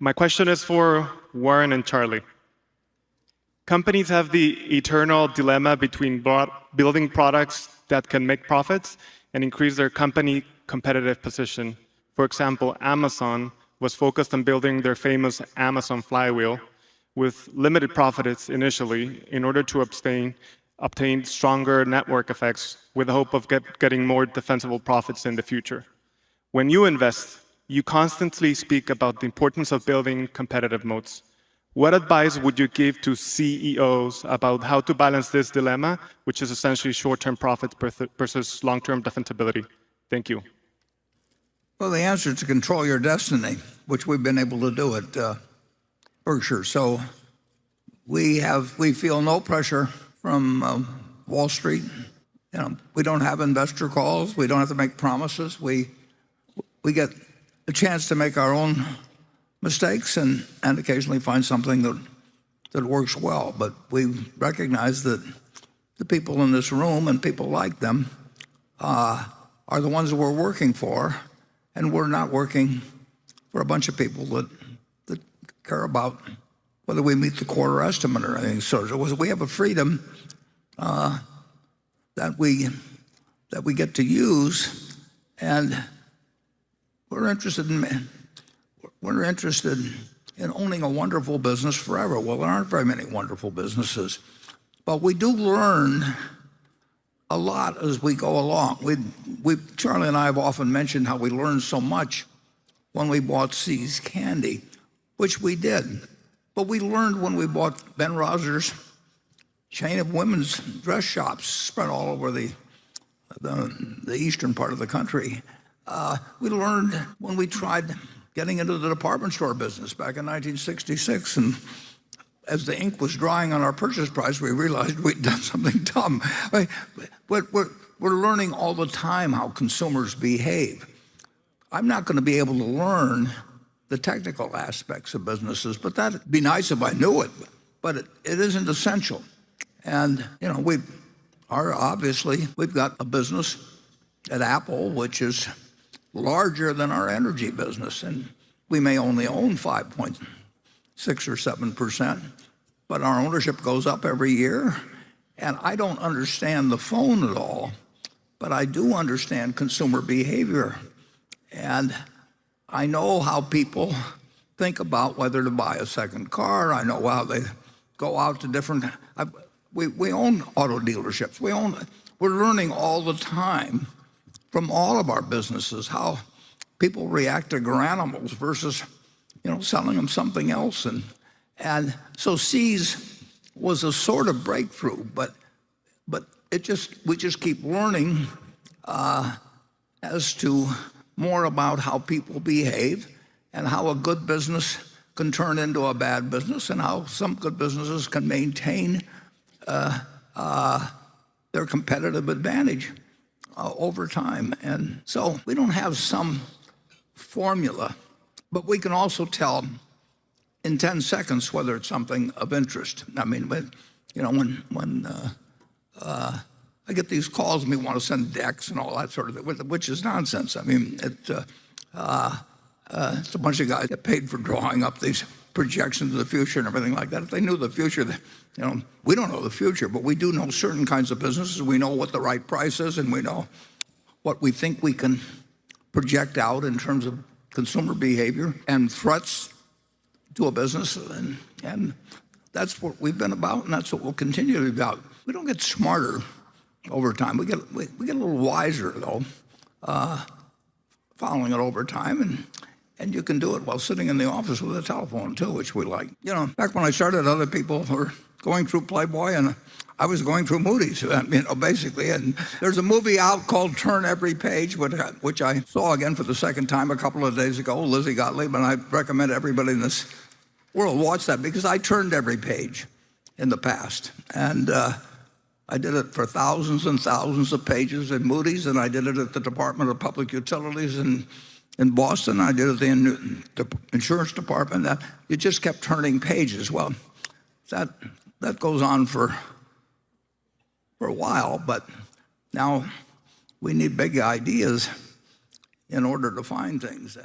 My question is for Warren and Charlie. Companies have the eternal dilemma between building products that can make profits and increase their company competitive position. For example, Amazon was focused on building their famous Amazon flywheel with limited profits initially in order to obtain stronger network effects with the hope of getting more defensible profits in the future. When you invest, you constantly speak about the importance of building competitive moats. What advice would you give to CEOs about how to balance this dilemma, which is essentially short-term profits versus long-term defensibility? Thank you. Well, the answer is to control your destiny, which we've been able to do at Berkshire. So we feel no pressure from Wall Street. We don't have investor calls. We don't have to make promises. We get a chance to make our own mistakes and occasionally find something that works well. But we recognize that the people in this room and people like them are the ones that we're working for, and we're not working for a bunch of people that care about whether we meet the quarter estimate or anything. So we have a freedom that we get to use, and we're interested in owning a wonderful business forever. Well, there aren't very many wonderful businesses, but we do learn a lot as we go along. Charlie and I have often mentioned how we learned so much when we bought See's Candy, which we did. But we learned when we bought Ben Rogers' chain of women's dress shops spread all over the eastern part of the country. We learned when we tried getting into the department store business back in 1966, and as the ink was drying on our purchase price, we realized we'd done something dumb. We're learning all the time how consumers behave. I'm not going to be able to learn the technical aspects of businesses, but that'd be nice if I knew it, but it isn't essential. And we've got a business at Apple which is larger than our energy business, and we may only own 5.6 or 7%, but our ownership goes up every year. And I don't understand the phone at all, but I do understand consumer behavior. And I know how people think about whether to buy a second car. I know how they go out to different. We own auto dealerships. We're learning all the time from all of our businesses how people react to granimals versus selling them something else. And so See's was a sort of breakthrough, but we just keep learning as to more about how people behave and how a good business can turn into a bad business, and how some good businesses can maintain their competitive advantage over time. And so we don't have some formula, but we can also tell in 10 seconds whether it's something of interest. I mean, when I get these calls and we want to send decks and all that sort of thing, which is nonsense. I mean, it's a bunch of guys get paid for drawing up these projections of the future and everything like that. If they knew the future, we don't know the future, but we do know certain kinds of businesses. We know what the right price is, and we know what we think we can project out in terms of consumer behavior and threats to a business, and that's what we've been about, and that's what we'll continue to be about. We don't get smarter over time. We get a little wiser though, following it over time, and you can do it while sitting in the office with a telephone too, which we like. Back when I started, other people were going through Playboy, and I was going through Moody's, basically. And there's a movie out called Turn Every Page, which I saw again for the second time a couple of days ago, Lizzie Gottlieb, and I recommend everybody in this world watch that, because I turned every page in the past. And I did it for thousands and thousands of pages in Moody's, and I did it at the Department of Public Utilities in Boston. I did it in the insurance department. You just kept turning pages. Well, that goes on for a while, but now we need big ideas in order to find things.